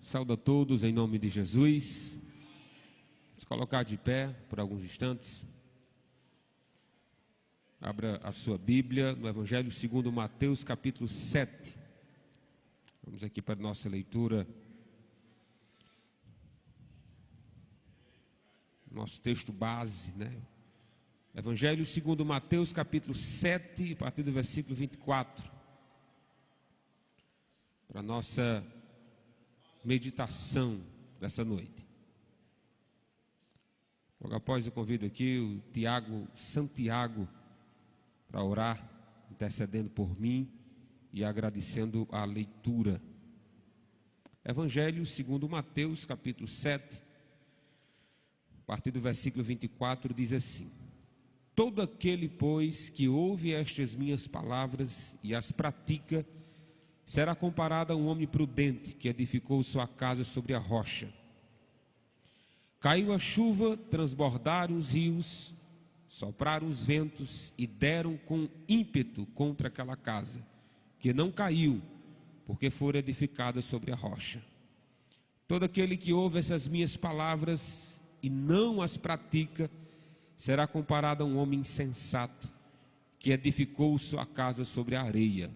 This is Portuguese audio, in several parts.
Saúdo a todos em nome de Jesus. Vamos colocar de pé por alguns instantes. Abra a sua Bíblia no Evangelho segundo Mateus, capítulo 7. Vamos aqui para a nossa leitura. Nosso texto base, né? Evangelho segundo Mateus, capítulo 7, a partir do versículo 24. Para a nossa meditação dessa noite. Logo após eu convido aqui o Santiago, para orar, intercedendo por mim e agradecendo a leitura. Evangelho segundo Mateus, capítulo 7, a partir do versículo 24, diz assim: Todo aquele, pois, que ouve estas minhas palavras e as pratica, será comparado a um homem prudente que edificou sua casa sobre a rocha. Caiu a chuva, transbordaram os rios, sopraram os ventos e deram com ímpeto contra aquela casa, que não caiu, porque fora edificada sobre a rocha. Todo aquele que ouve essas minhas palavras e não as pratica, será comparado a um homem insensato, que edificou sua casa sobre a areia.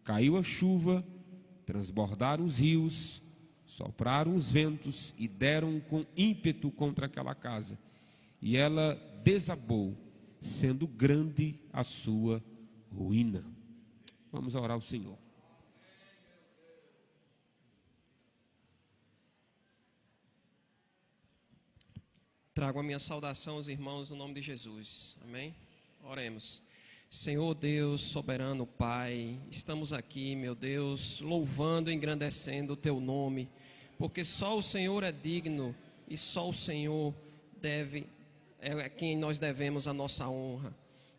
Caiu a chuva, transbordaram os rios, sopraram os ventos e deram com ímpeto contra aquela casa. E ela desabou, sendo grande a sua ruína. Vamos orar ao Senhor. Trago a minha saudação aos irmãos no nome de Jesus. Amém? Oremos. Senhor Deus, soberano Pai, estamos aqui, meu Deus, louvando e engrandecendo o Teu nome, porque só o Senhor é digno e só o Senhor é quem nós devemos a nossa honra,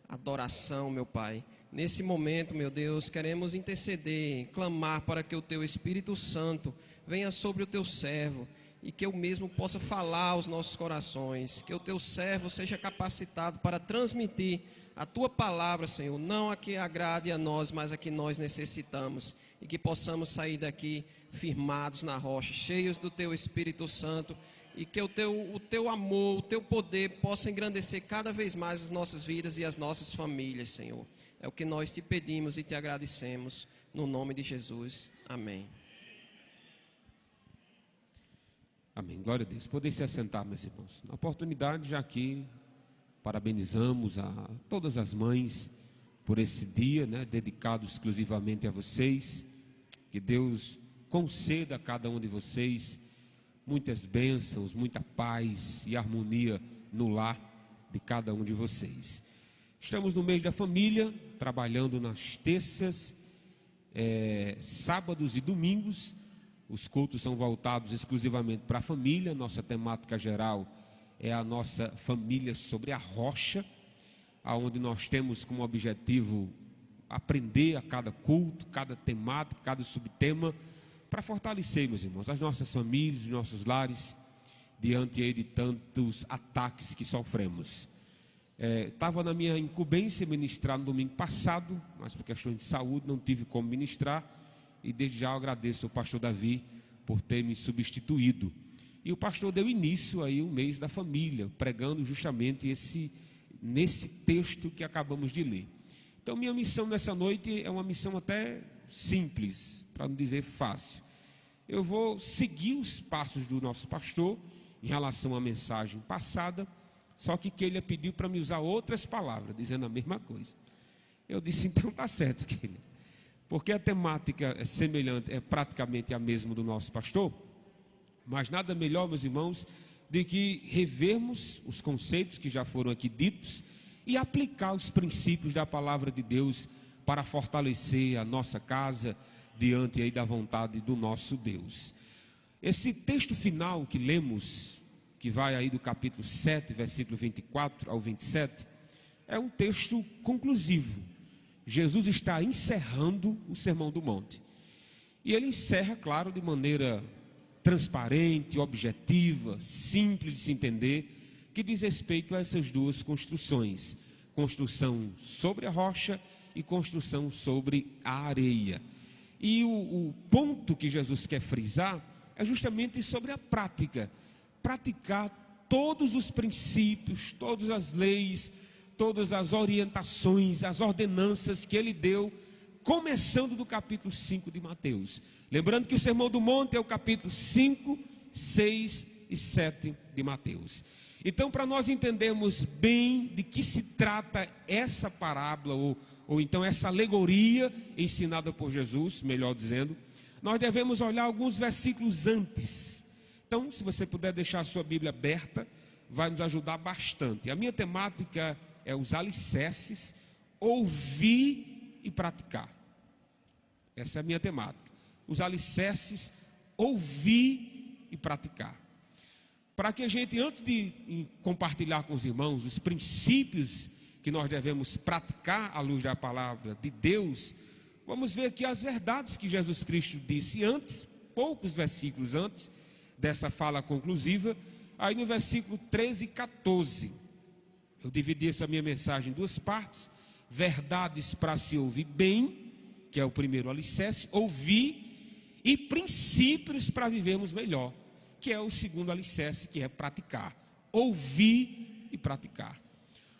adoração, meu Pai. Nesse momento, meu Deus, queremos interceder, clamar para que o Teu Espírito Santo venha sobre o Teu servo e que eu mesmo possa falar aos nossos corações, que o Teu servo seja capacitado para transmitir a Tua palavra, Senhor, não a que agrade a nós, mas a que nós necessitamos, e que possamos sair daqui firmados na rocha, cheios do Teu Espírito Santo, e que o teu amor, o Teu poder possa engrandecer cada vez mais as nossas vidas e as nossas famílias, Senhor. É o que nós Te pedimos e Te agradecemos, no nome de Jesus. Amém. Amém. Glória a Deus. Podem se assentar, meus irmãos. Na oportunidade, já aqui, parabenizamos a todas as mães por esse dia, né, dedicado exclusivamente a vocês. Que Deus conceda a cada um de vocês muitas bênçãos, muita paz e harmonia no lar de cada um de vocês. Estamos no mês da família, trabalhando nas terças, sábados e domingos. Os cultos são voltados exclusivamente para a família. Nossa temática geral é a nossa família sobre a rocha, onde nós temos como objetivo aprender a cada culto, cada temática, cada subtema, para fortalecer, meus irmãos, as nossas famílias, os nossos lares, diante aí de tantos ataques que sofremos. Estava na minha incumbência ministrar no domingo passado, mas por questões de saúde não tive como ministrar, e desde já eu agradeço ao pastor Davi por ter me substituído. E o pastor deu início aí o mês da família, pregando justamente nesse texto que acabamos de ler. Então minha missão nessa noite é uma missão até simples, para não dizer fácil. Eu vou seguir os passos do nosso pastor em relação à mensagem passada, só que ele pediu para me usar outras palavras, dizendo a mesma coisa. Eu disse, então tá certo, querido. Porque a temática é semelhante, é praticamente a mesma do nosso pastor, mas nada melhor, meus irmãos, de que revermos os conceitos que já foram aqui ditos e aplicar os princípios da palavra de Deus para fortalecer a nossa casa diante aí da vontade do nosso Deus. Esse texto final que lemos, que vai aí do capítulo 7, versículo 24 ao 27, é um texto conclusivo. Jesus está encerrando o Sermão do Monte. E ele encerra, claro, de maneira transparente, objetiva, simples de se entender, que diz respeito a essas duas construções: construção sobre a rocha e construção sobre a areia. E o ponto que Jesus quer frisar é justamente sobre a prática. Praticar todos os princípios, todas as leis, todas as orientações, as ordenanças que ele deu, começando do capítulo 5 de Mateus. Lembrando que o Sermão do Monte é o capítulo 5, 6 e 7 de Mateus. Então, para nós entendermos bem de que se trata essa parábola, ou então essa alegoria ensinada por Jesus, melhor dizendo, nós devemos olhar alguns versículos antes. Então, se você puder deixar a sua Bíblia aberta, vai nos ajudar bastante. A minha temática é os alicerces, ouvir e praticar. Essa é a minha temática. Os alicerces, ouvir e praticar. Para que a gente, antes de compartilhar com os irmãos os princípios que nós devemos praticar à luz da palavra de Deus, vamos ver aqui as verdades que Jesus Cristo disse antes, poucos versículos antes dessa fala conclusiva, aí no versículo 13 e 14. Eu dividi essa minha mensagem em duas partes: verdades para se ouvir bem, que é o primeiro alicerce, ouvir, e princípios para vivermos melhor, que é o segundo alicerce, que é praticar, ouvir e praticar.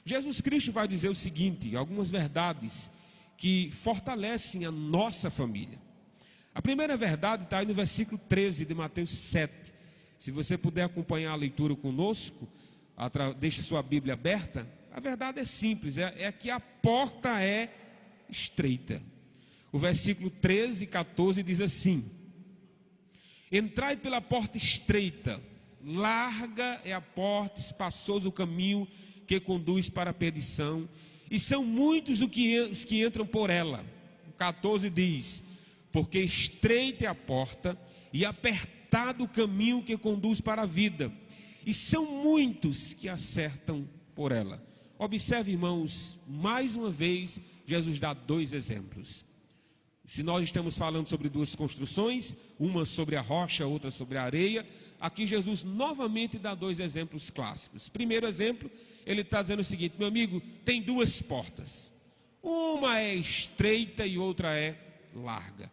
Jesus Cristo vai dizer o seguinte, algumas verdades que fortalecem a nossa família. A primeira verdade está aí no versículo 13 de Mateus 7. Se você puder acompanhar a leitura conosco, deixe sua Bíblia aberta. A verdade é simples, é que a porta é estreita. O versículo 13 e 14 diz assim: entrai pela porta estreita, larga é a porta, espaçoso o caminho que conduz para a perdição, e são muitos os que entram por ela. O 14 diz: porque estreita é a porta e apertado o caminho que conduz para a vida, e são muitos que acertam por ela. Observe, irmãos, mais uma vez Jesus dá dois exemplos. Se nós estamos falando sobre duas construções, uma sobre a rocha, outra sobre a areia, aqui Jesus novamente dá dois exemplos clássicos. Primeiro exemplo, ele está dizendo o seguinte: meu amigo, tem duas portas, uma é estreita e outra é larga.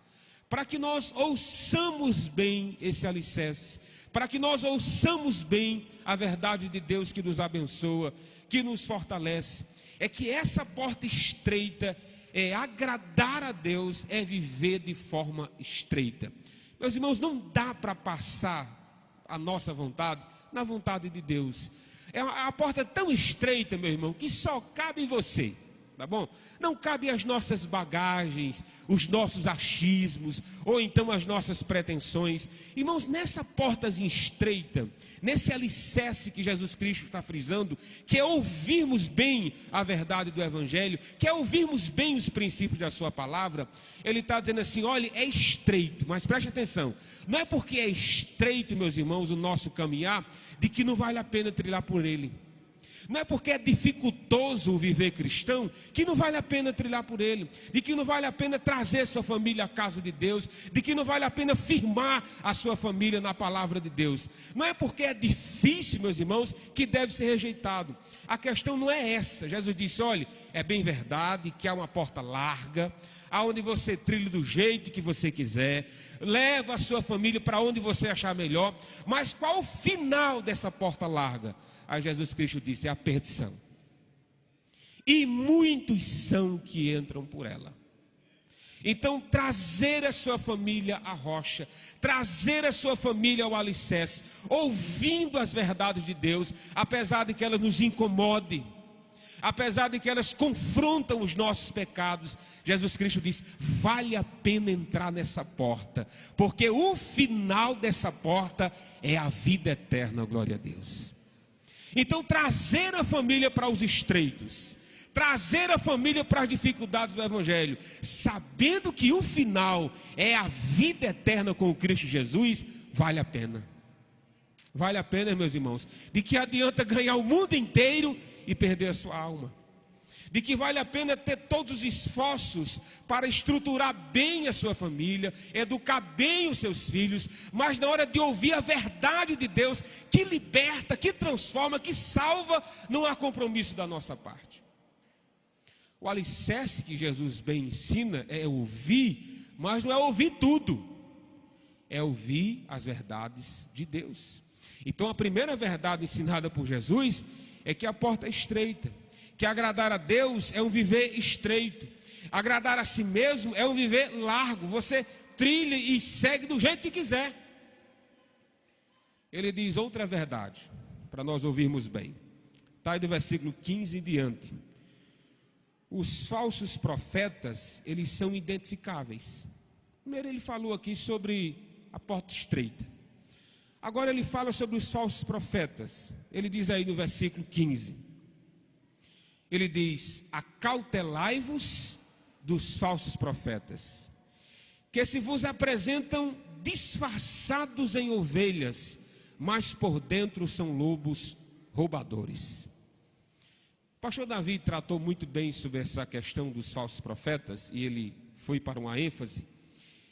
Para que nós ouçamos bem esse alicerce, para que nós ouçamos bem a verdade de Deus que nos abençoa, que nos fortalece, é que essa porta estreita é agradar a Deus, é viver de forma estreita. Meus irmãos, não dá para passar a nossa vontade na vontade de Deus. A porta é tão estreita, meu irmão, que só cabe você, tá bom? Não cabe as nossas bagagens, os nossos achismos, ou então as nossas pretensões. Irmãos, nessa portazinha estreita, nesse alicerce que Jesus Cristo está frisando, que é ouvirmos bem a verdade do Evangelho, que é ouvirmos bem os princípios da sua palavra, ele está dizendo assim: olha, é estreito, mas preste atenção, não é porque é estreito, meus irmãos, o nosso caminhar, de que não vale a pena trilhar por ele. Não é porque é dificultoso o viver cristão que não vale a pena trilhar por ele, de que não vale a pena trazer sua família à casa de Deus, de que não vale a pena firmar a sua família na palavra de Deus. Não é porque é difícil, meus irmãos, que deve ser rejeitado. A questão não é essa. Jesus disse: olha, é bem verdade que há uma porta larga, aonde você trilha do jeito que você quiser, leva a sua família para onde você achar melhor, mas qual o final dessa porta larga? Aí Jesus Cristo disse: é a perdição. E muitos são que entram por ela. Então, trazer a sua família à rocha, trazer a sua família ao alicerce, ouvindo as verdades de Deus, apesar de que elas nos incomodem, apesar de que elas confrontam os nossos pecados, Jesus Cristo diz: vale a pena entrar nessa porta, porque o final dessa porta é a vida eterna, glória a Deus. Então, trazer a família para os estreitos, trazer a família para as dificuldades do Evangelho, sabendo que o final é a vida eterna com o Cristo Jesus, vale a pena. Vale a pena, meus irmãos. De que adianta ganhar o mundo inteiro e perder a sua alma? De que vale a pena ter todos os esforços para estruturar bem a sua família, educar bem os seus filhos, mas na hora de ouvir a verdade de Deus, que liberta, que transforma, que salva, não há compromisso da nossa parte. O alicerce que Jesus bem ensina é ouvir, mas não é ouvir tudo. é ouvir as verdades de Deus. Então a primeira verdade ensinada por Jesus é que a porta é estreita, que agradar a Deus é um viver estreito, agradar a si mesmo é um viver largo, você trilha e segue do jeito que quiser. Ele diz outra verdade, para nós ouvirmos bem, está aí do versículo 15 em diante. Os falsos profetas, eles são identificáveis. Primeiro ele falou aqui sobre a porta estreita. Agora ele fala sobre os falsos profetas. Ele diz aí no versículo 15. Ele diz: acautelai-vos dos falsos profetas, que se vos apresentam disfarçados em ovelhas, mas por dentro são lobos roubadores. O pastor Davi tratou muito bem sobre essa questão dos falsos profetas, e ele foi para uma ênfase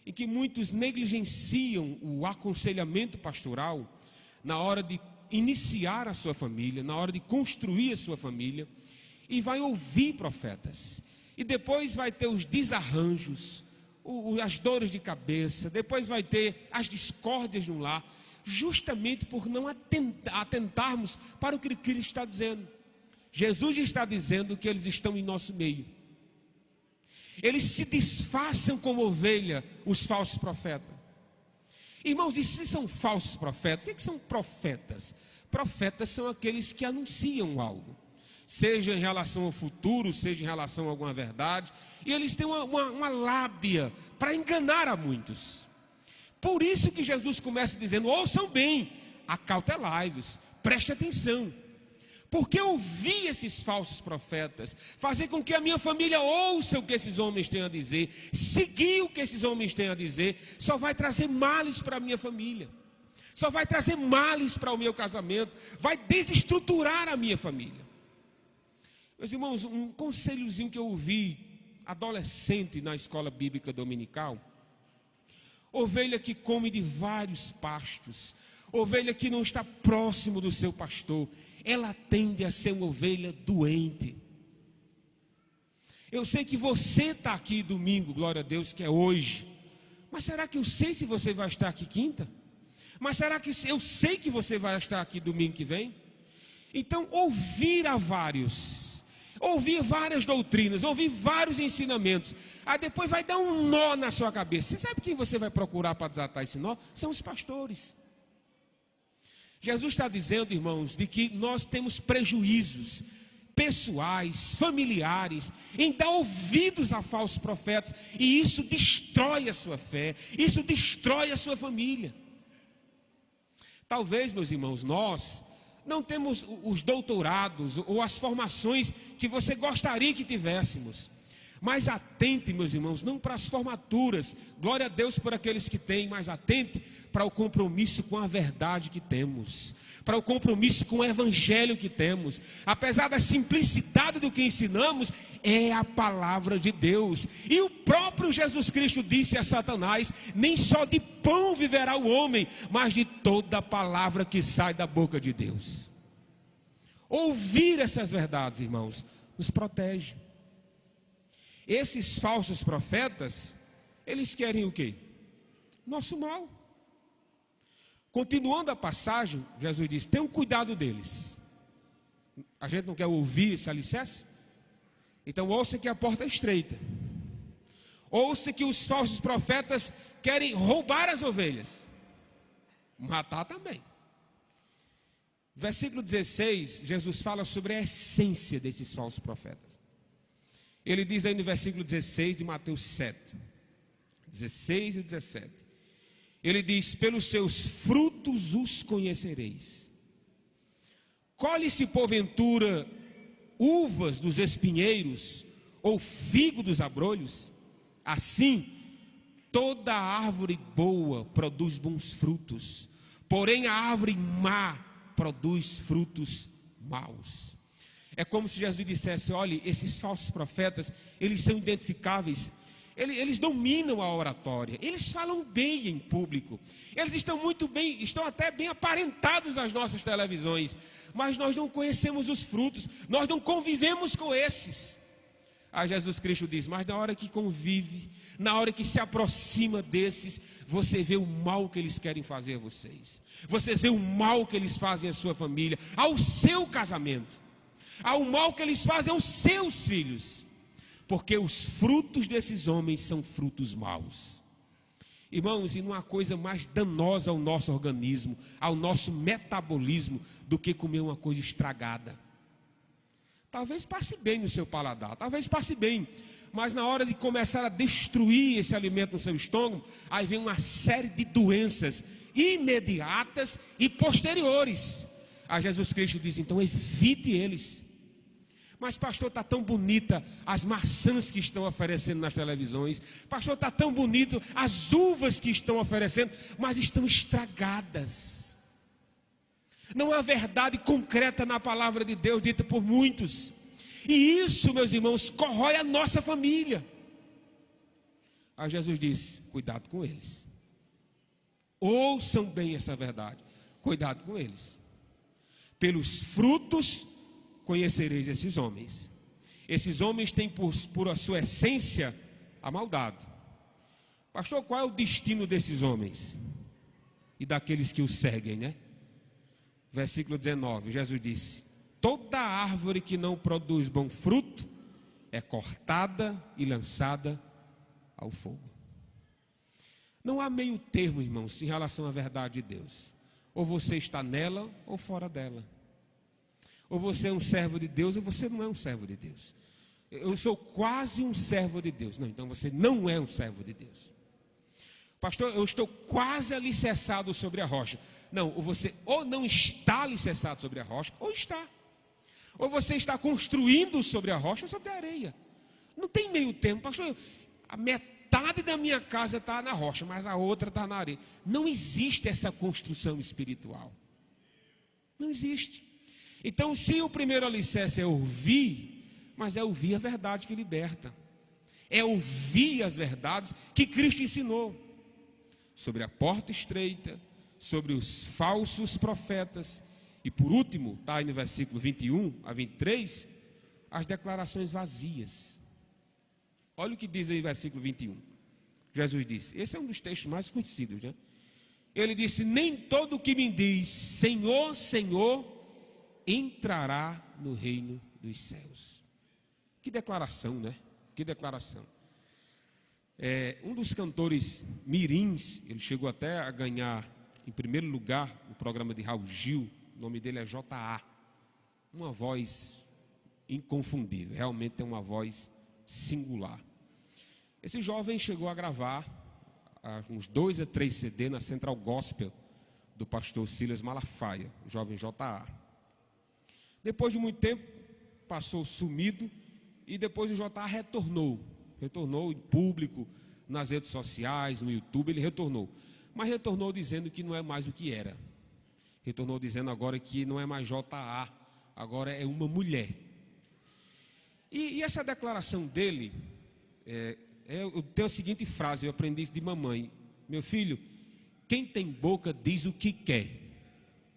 em que muitos negligenciam o aconselhamento pastoral na hora de iniciar a sua família, na hora de construir a sua família, e vai ouvir profetas, e depois vai ter os desarranjos, as dores de cabeça, depois vai ter as discórdias no lar, justamente por não atentarmos para o que Cristo está dizendo. Jesus está dizendo que eles estão em nosso meio. Eles se disfarçam como ovelha, os falsos profetas. Irmãos, e se são falsos profetas? O que são profetas? Profetas são aqueles que anunciam algo, seja em relação ao futuro, seja em relação a alguma verdade, e eles têm uma lábia para enganar a muitos. Por isso que Jesus começa dizendo: ouçam bem, acautelai-vos, preste atenção. Porque ouvir esses falsos profetas, fazer com que a minha família ouça o que esses homens têm a dizer, seguir o que esses homens têm a dizer, só vai trazer males para a minha família, só vai trazer males para o meu casamento, vai desestruturar a minha família. Meus irmãos, um conselhozinho que eu ouvi adolescente na escola bíblica dominical: ovelha que come de vários pastos, ovelha que não está próximo do seu pastor, ela tende a ser uma ovelha doente. Eu sei que você está aqui domingo, glória a Deus, que é hoje, mas será que eu sei se você vai estar aqui quinta? Mas será que eu sei que você vai estar aqui domingo que vem? Então, ouvir a vários, ouvir várias doutrinas, ouvir vários ensinamentos, aí depois vai dar um nó na sua cabeça. Você sabe quem você vai procurar para desatar esse nó? São os pastores. Jesus está dizendo, irmãos, de que nós temos prejuízos pessoais, familiares, em dar ouvidos a falsos profetas, e isso destrói a sua fé, isso destrói a sua família. Talvez, meus irmãos, nós não temos os doutorados ou as formações que você gostaria que tivéssemos, mas atente, meus irmãos, não para as formaturas, glória a Deus por aqueles que têm, mas atente para o compromisso com a verdade que temos, para o compromisso com o evangelho que temos. Apesar da simplicidade do que ensinamos, é a palavra de Deus. E o próprio Jesus Cristo disse a Satanás: nem só de pão viverá o homem, mas de toda a palavra que sai da boca de Deus. Ouvir essas verdades, irmãos, nos protege. Esses falsos profetas, eles querem o quê? Nosso mal. Continuando a passagem, Jesus diz: tenham cuidado deles. A gente não quer ouvir esse alicerce? Então ouça que a porta é estreita. Ouça que os falsos profetas querem roubar as ovelhas, matar também. Versículo 16, Jesus fala sobre a essência desses falsos profetas. Ele diz aí no versículo 16 de Mateus 7, 16 e 17. Ele diz: pelos seus frutos os conhecereis. Colhe-se porventura uvas dos espinheiros ou figo dos abrolhos? Assim, toda árvore boa produz bons frutos, porém a árvore má produz frutos maus. É como se Jesus dissesse: olha, esses falsos profetas, eles são identificáveis, eles dominam a oratória, eles falam bem em público, eles estão muito bem, estão até bem aparentados nas nossas televisões, mas nós não conhecemos os frutos, nós não convivemos com esses. Aí Jesus Cristo diz: mas na hora que convive, na hora que se aproxima desses, você vê o mal que eles querem fazer a vocês. Vocês vê o mal que eles fazem à sua família, ao seu casamento, ao mal que eles fazem aos seus filhos. Porque os frutos desses homens são frutos maus. Irmãos, e não há coisa mais danosa ao nosso organismo, ao nosso metabolismo, do que comer uma coisa estragada. Talvez passe bem no seu paladar, talvez passe bem, mas na hora de começar a destruir esse alimento no seu estômago, aí vem uma série de doenças imediatas e posteriores. Aí Jesus Cristo diz: então evite eles. Mas pastor, está tão bonita as maçãs que estão oferecendo nas televisões. Pastor, está tão bonito as uvas que estão oferecendo, mas estão estragadas. Não há verdade concreta na palavra de Deus dita por muitos. E isso, meus irmãos, corrói a nossa família. Aí Jesus disse: cuidado com eles. Ouçam bem essa verdade. Cuidado com eles. Pelos frutos conhecereis esses homens. Esses homens têm por a sua essência a maldade. Pastor, qual é o destino desses homens? E daqueles que os seguem, né? Versículo 19, Jesus disse: toda árvore que não produz bom fruto é cortada e lançada ao fogo. Não há meio termo, irmãos, em relação à verdade de Deus. Ou você está nela ou fora dela. Ou você é um servo de Deus ou você não é um servo de Deus. Eu sou quase um servo de Deus. Não, então você não é um servo de Deus. Pastor, eu estou quase alicerçado sobre a rocha. Não, você ou não está alicerçado sobre a rocha, ou está. Ou você está construindo sobre a rocha ou sobre a areia. Não tem meio termo. Pastor, a metade da minha casa está na rocha, mas a outra está na areia. Não existe essa construção espiritual. Não existe. Então, se o primeiro alicerce é ouvir, mas é ouvir a verdade que liberta. É ouvir as verdades que Cristo ensinou. Sobre a porta estreita, sobre os falsos profetas. E por último, está aí no versículo 21 a 23, as declarações vazias. Olha o que diz aí o versículo 21. Jesus disse, esse é um dos textos mais conhecidos, né? Ele disse: nem todo o que me diz Senhor, Senhor, entrará no reino dos céus. Que declaração, né? Que declaração. Um dos cantores mirins, ele chegou até a ganhar em primeiro lugar no programa de Raul Gil. O nome dele é J.A. Uma voz inconfundível, realmente tem uma voz singular. Esse jovem chegou a gravar uns 2 a 3 CD na Central Gospel do pastor Silas Malafaia, o jovem J.A. Depois de muito tempo, passou sumido, e depois o J.A. retornou em público, nas redes sociais, no YouTube, ele retornou. Mas retornou dizendo que não é mais o que era. Retornou dizendo agora que não é mais J.A., agora é uma mulher. E essa declaração dele, eu tenho a seguinte frase, eu aprendi isso de mamãe: meu filho, quem tem boca diz o que quer.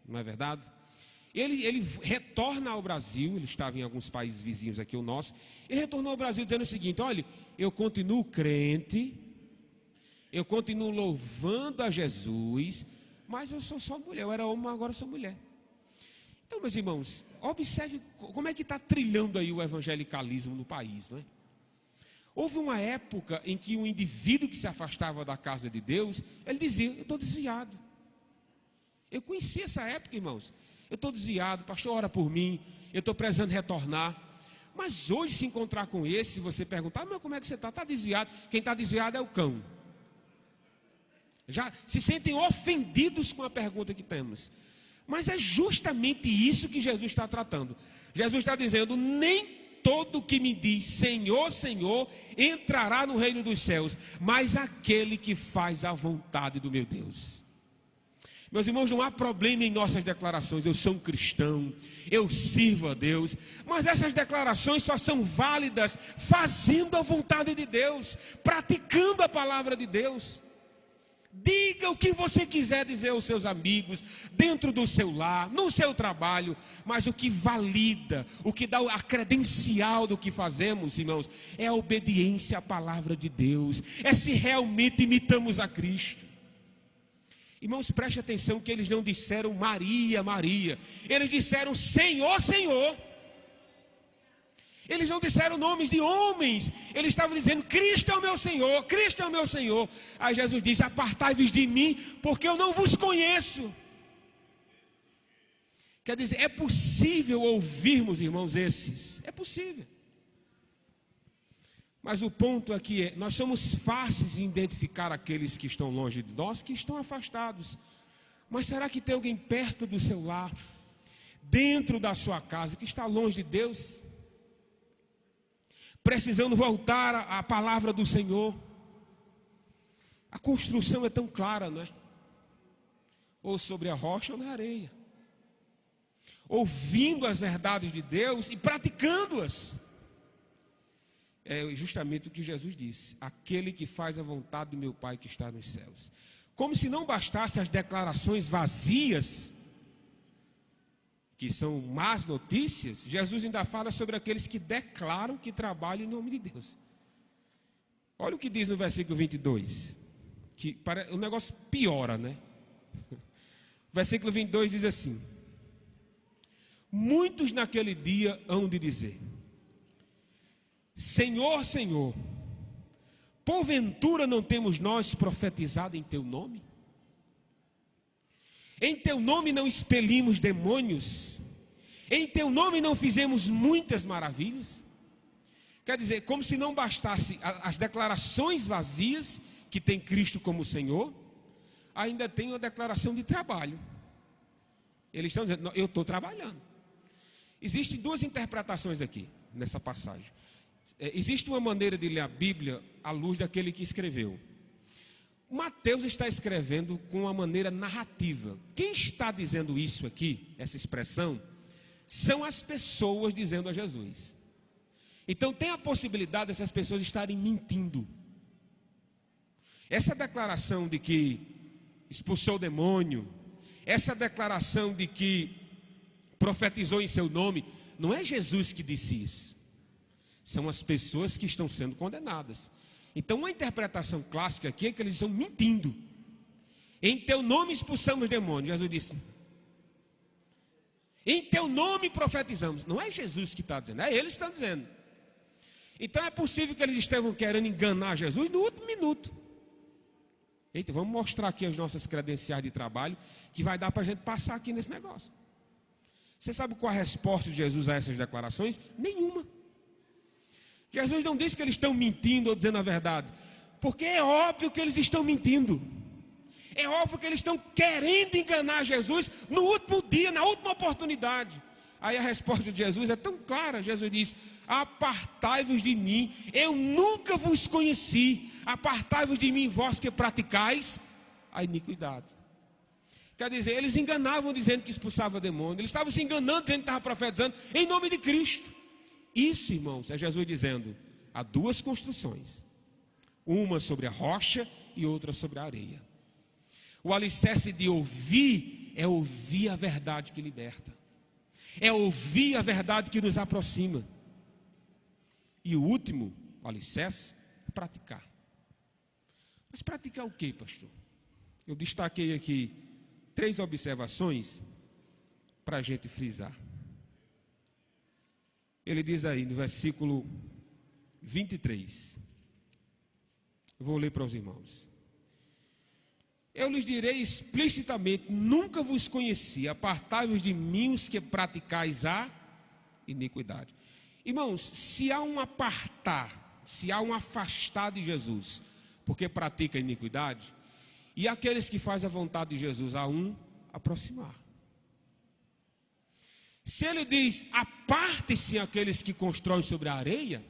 Não é verdade? Ele retorna ao Brasil, ele estava em alguns países vizinhos aqui, o nosso. Ele retornou ao Brasil dizendo o seguinte: olha, eu continuo crente, eu continuo louvando a Jesus, mas eu sou só mulher. Eu era homem, mas agora sou mulher. Então, meus irmãos, observe como é que está trilhando aí o evangelicalismo no país, não é? Houve uma época em que um indivíduo que se afastava da casa de Deus, ele dizia: eu estou desviado. Eu conheci essa época, irmãos. Eu estou desviado, pastor, ora por mim, eu estou precisando retornar. Mas hoje, se encontrar com esse, se você perguntar: mas como é que você está? Está desviado. Quem está desviado é o cão. Já se sentem ofendidos com a pergunta que temos. Mas é justamente isso que Jesus está tratando. Jesus está dizendo: nem todo que me diz Senhor, Senhor, entrará no reino dos céus, mas aquele que faz a vontade do meu Deus. Meus irmãos, não há problema em nossas declarações. Eu sou um cristão, eu sirvo a Deus, mas essas declarações só são válidas fazendo a vontade de Deus, praticando a palavra de Deus. Diga o que você quiser dizer aos seus amigos, dentro do seu lar, no seu trabalho, mas o que valida, o que dá a credencial do que fazemos, irmãos, é a obediência à palavra de Deus, é se realmente imitamos a Cristo. Irmãos, preste atenção que eles não disseram Maria, Maria, eles disseram Senhor, Senhor. Eles não disseram nomes de homens, eles estavam dizendo Cristo é o meu Senhor, Cristo é o meu Senhor. Aí Jesus diz, apartai-vos de mim, porque eu não vos conheço. Quer dizer, é possível ouvirmos, irmãos, esses, é possível. Mas o ponto aqui é, nós somos fáceis de identificar aqueles que estão longe de nós, que estão afastados. Mas será que tem alguém perto do seu lar, dentro da sua casa, que está longe de Deus? Precisando voltar à palavra do Senhor. A construção é tão clara, não é? Ou sobre a rocha ou na areia. Ouvindo as verdades de Deus e praticando-as. É justamente o que Jesus disse: aquele que faz a vontade do meu Pai que está nos céus. Como se não bastasse as declarações vazias, que são más notícias, Jesus ainda fala sobre aqueles que declaram que trabalham em nome de Deus. Olha o que diz no versículo 22, que o negócio piora, né? Versículo 22 diz assim: muitos naquele dia hão de dizer: Senhor, Senhor, porventura não temos nós profetizado em teu nome? Em teu nome não expelimos demônios? Em teu nome não fizemos muitas maravilhas? Quer dizer, como se não bastasse as declarações vazias, que tem Cristo como Senhor, ainda tem uma declaração de trabalho. Eles estão dizendo, eu estou trabalhando. Existem duas interpretações aqui, nessa passagem. Existe uma maneira de ler a Bíblia à luz daquele que escreveu. Mateus está escrevendo com uma maneira narrativa. Quem está dizendo isso aqui, essa expressão, são as pessoas dizendo a Jesus. Então tem a possibilidade dessas pessoas estarem mentindo. Essa declaração de que expulsou o demônio, essa declaração de que profetizou em seu nome, não é Jesus que disse isso. São as pessoas que estão sendo condenadas. Então, uma interpretação clássica aqui é que eles estão mentindo. Em teu nome expulsamos demônios. Jesus disse: em teu nome profetizamos. Não é Jesus que está dizendo, é eles que estão dizendo. Então, é possível que eles estejam querendo enganar Jesus no último minuto. Eita, vamos mostrar aqui as nossas credenciais de trabalho, que vai dar para a gente passar aqui nesse negócio. Você sabe qual a resposta de Jesus a essas declarações? Nenhuma. Jesus não disse que eles estão mentindo ou dizendo a verdade, porque é óbvio que eles estão mentindo. É óbvio que eles estão querendo enganar Jesus no último dia, na última oportunidade. Aí a resposta de Jesus é tão clara. Jesus diz: apartai-vos de mim, eu nunca vos conheci. Apartai-vos de mim, vós que praticais a iniquidade. Quer dizer, eles enganavam dizendo que expulsava demônio. Eles estavam se enganando dizendo que estava profetizando em nome de Cristo. Isso, irmãos, é Jesus dizendo: há duas construções, uma sobre a rocha e outra sobre a areia. O alicerce de ouvir é ouvir a verdade que liberta, é ouvir a verdade que nos aproxima. E o último, o alicerce, é praticar. Mas praticar o que, pastor? Eu destaquei aqui 3 observações para a gente frisar. Ele diz aí no versículo 23. Vou ler para os irmãos. Eu lhes direi explicitamente: nunca vos conheci, apartai-vos de mim os que praticais a iniquidade. Irmãos, se há um apartar, se há um afastar de Jesus, porque pratica a iniquidade, e aqueles que fazem a vontade de Jesus, há um aproximar. Se ele diz: apartem-se aqueles que constroem sobre a areia,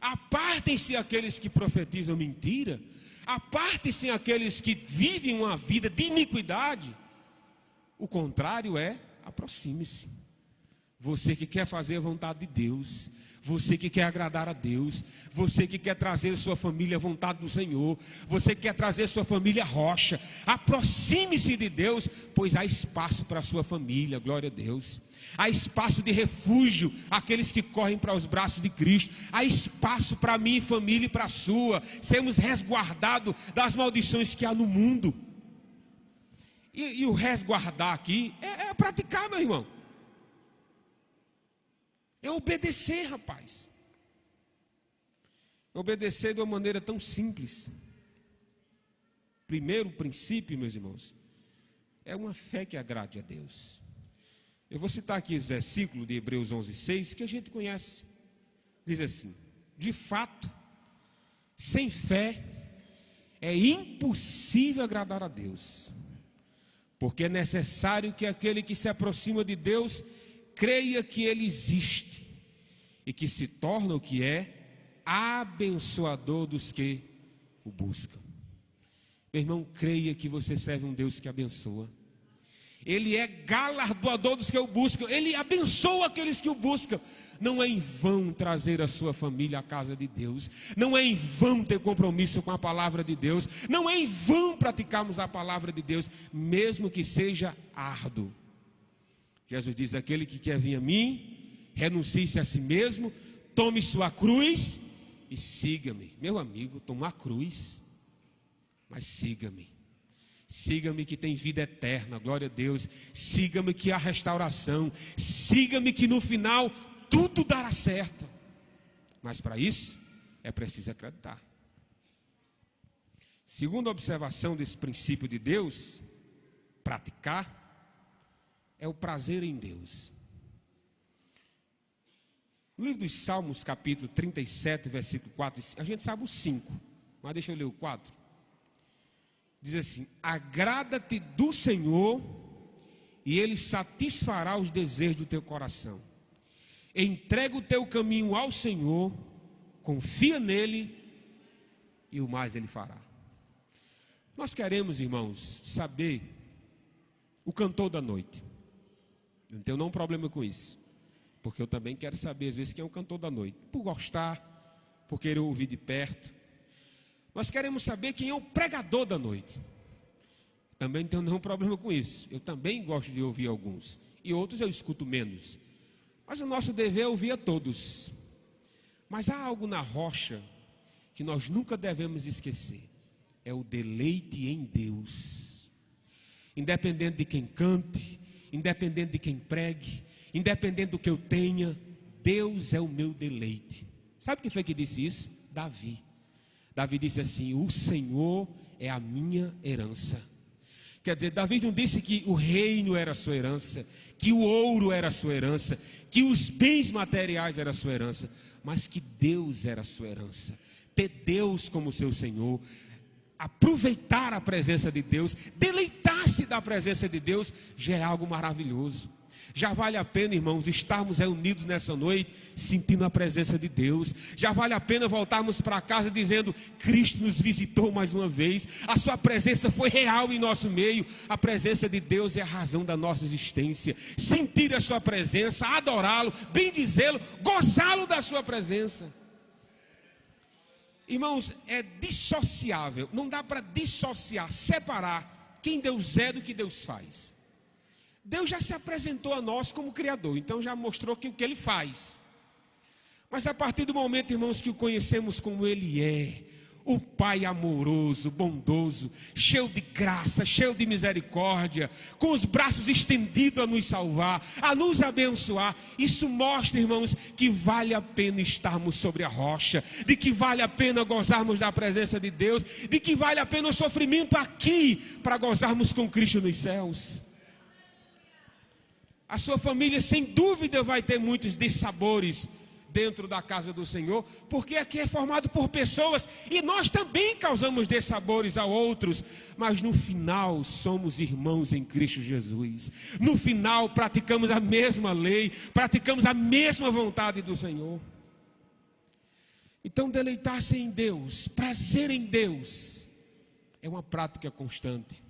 apartem-se aqueles que profetizam mentira, apartem-se aqueles que vivem uma vida de iniquidade, o contrário é: aproxime-se, Você que quer fazer a vontade de Deus, você que quer agradar a Deus, você que quer trazer sua família à vontade do Senhor, você que quer trazer sua família à rocha, aproxime-se de Deus, pois há espaço para a sua família, glória a Deus. Há espaço de refúgio, aqueles que correm para os braços de Cristo. Há espaço para a minha família e para a sua. Sermos resguardados das maldições que há no mundo. E o resguardar aqui é praticar, meu irmão. É obedecer, rapaz. Obedecer de uma maneira tão simples. Primeiro princípio, meus irmãos, é uma fé que agrade a Deus. Eu vou citar aqui os versículos de Hebreus 11:6, que a gente conhece. Diz assim: de fato, sem fé é impossível agradar a Deus, porque é necessário que aquele que se aproxima de Deus creia que Ele existe e que se torna o que é, abençoador dos que o buscam. Meu irmão, creia que você serve um Deus que abençoa. Ele é galardoador dos que o buscam. Ele abençoa aqueles que o buscam. Não é em vão trazer a sua família à casa de Deus. Não é em vão ter compromisso com a palavra de Deus. Não é em vão praticarmos a palavra de Deus, mesmo que seja árduo. Jesus diz: aquele que quer vir a mim, renuncie-se a si mesmo, tome sua cruz e siga-me. Meu amigo, tomar cruz, mas siga-me. Siga-me que tem vida eterna, glória a Deus. Siga-me que há restauração. Siga-me que no final tudo dará certo. Mas para isso é preciso acreditar. Segunda observação desse princípio de Deus, praticar, é o prazer em Deus. No livro dos Salmos, capítulo 37, versículo 4, a gente sabe o 5, mas deixa eu ler o 4. Diz assim: agrada-te do Senhor e Ele satisfará os desejos do teu coração. Entrega o teu caminho ao Senhor, confia nele e o mais Ele fará. Nós queremos, irmãos, saber o cantor da noite. Eu não tenho nenhum problema com isso, porque eu também quero saber às vezes quem é o cantor da noite, por gostar, por querer ouvir de perto. Nós queremos saber quem é o pregador da noite. Também não tenho nenhum problema com isso. Eu também gosto de ouvir alguns, e outros eu escuto menos. Mas o nosso dever é ouvir a todos. Mas há algo na rocha que nós nunca devemos esquecer: é o deleite em Deus. Independente de quem cante, independente de quem pregue, independente do que eu tenha, Deus é o meu deleite. Sabe quem foi que disse isso? Davi. Davi disse assim: o Senhor é a minha herança. Quer dizer, Davi não disse que o reino era a sua herança, que o ouro era a sua herança, que os bens materiais eram a sua herança, mas que Deus era a sua herança. Ter Deus como seu Senhor, aproveitar a presença de Deus, deleitar-se da presença de Deus, já é algo maravilhoso. Já vale a pena, irmãos, estarmos reunidos nessa noite sentindo a presença de Deus. Já vale a pena voltarmos para casa dizendo: Cristo nos visitou mais uma vez, a sua presença foi real em nosso meio. A presença de Deus é a razão da nossa existência. Sentir a sua presença, adorá-lo, bendizê-lo, gozá-lo da sua presença. Irmãos, é dissociável. Não dá para dissociar, separar quem Deus é do que Deus faz. Deus já se apresentou a nós como Criador, então já mostrou o que Ele faz. Mas a partir do momento, irmãos, que o conhecemos como Ele é, o Pai amoroso, bondoso, cheio de graça, cheio de misericórdia, com os braços estendidos a nos salvar, a nos abençoar, isso mostra, irmãos, que vale a pena estarmos sobre a rocha, de que vale a pena gozarmos da presença de Deus, de que vale a pena o sofrimento aqui, para gozarmos com Cristo nos céus. A sua família, sem dúvida, vai ter muitos dissabores dentro da casa do Senhor, porque aqui é formado por pessoas, e nós também causamos dissabores a outros, mas no final somos irmãos em Cristo Jesus. No final praticamos a mesma lei, praticamos a mesma vontade do Senhor. Então, deleitar-se em Deus, prazer em Deus, é uma prática constante,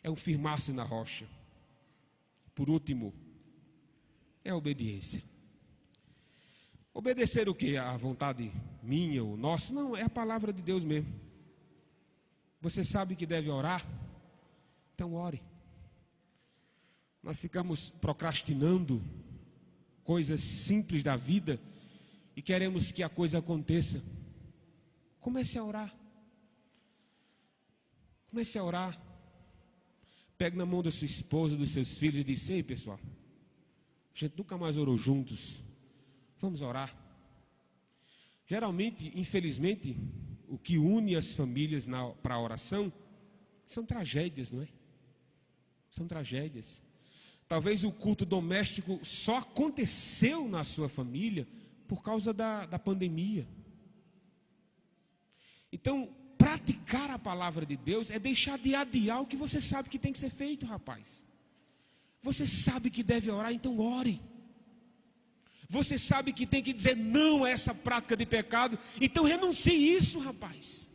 é um firmar-se na rocha. Por último, é a obediência. Obedecer o quê? A vontade minha ou nossa? Não, é a palavra de Deus mesmo. Você sabe que deve orar? Então ore. Nós ficamos procrastinando coisas simples da vida e queremos que a coisa aconteça. Comece a orar. Comece a orar. Pegue na mão da sua esposa, dos seus filhos e diz: ei, pessoal, a gente nunca mais orou juntos. Vamos orar. Geralmente, infelizmente, o que une as famílias para a oração são tragédias, não é? São tragédias. Talvez o culto doméstico só aconteceu na sua família por causa da pandemia. Então, praticar a palavra de Deus é deixar de adiar o que você sabe que tem que ser feito, rapaz. Você sabe que deve orar, então ore. Você sabe que tem que dizer não a essa prática de pecado, então renuncie isso, rapaz.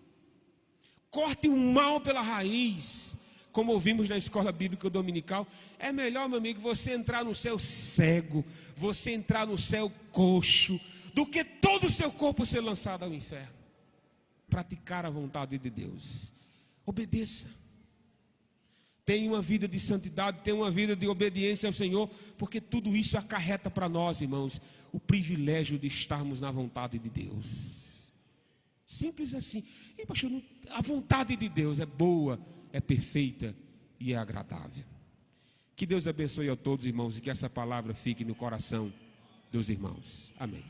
Corte o mal pela raiz, como ouvimos na escola bíblica dominical. É melhor, meu amigo, você entrar no céu cego, você entrar no céu coxo, do que todo o seu corpo ser lançado ao inferno. Praticar a vontade de Deus. Obedeça. Tenha uma vida de santidade, tenha uma vida de obediência ao Senhor, porque tudo isso acarreta para nós, irmãos, o privilégio de estarmos na vontade de Deus. Simples assim. E, pastor, a vontade de Deus é boa, é perfeita e é agradável. Que Deus abençoe a todos, irmãos, e que essa palavra fique no coração dos irmãos. Amém.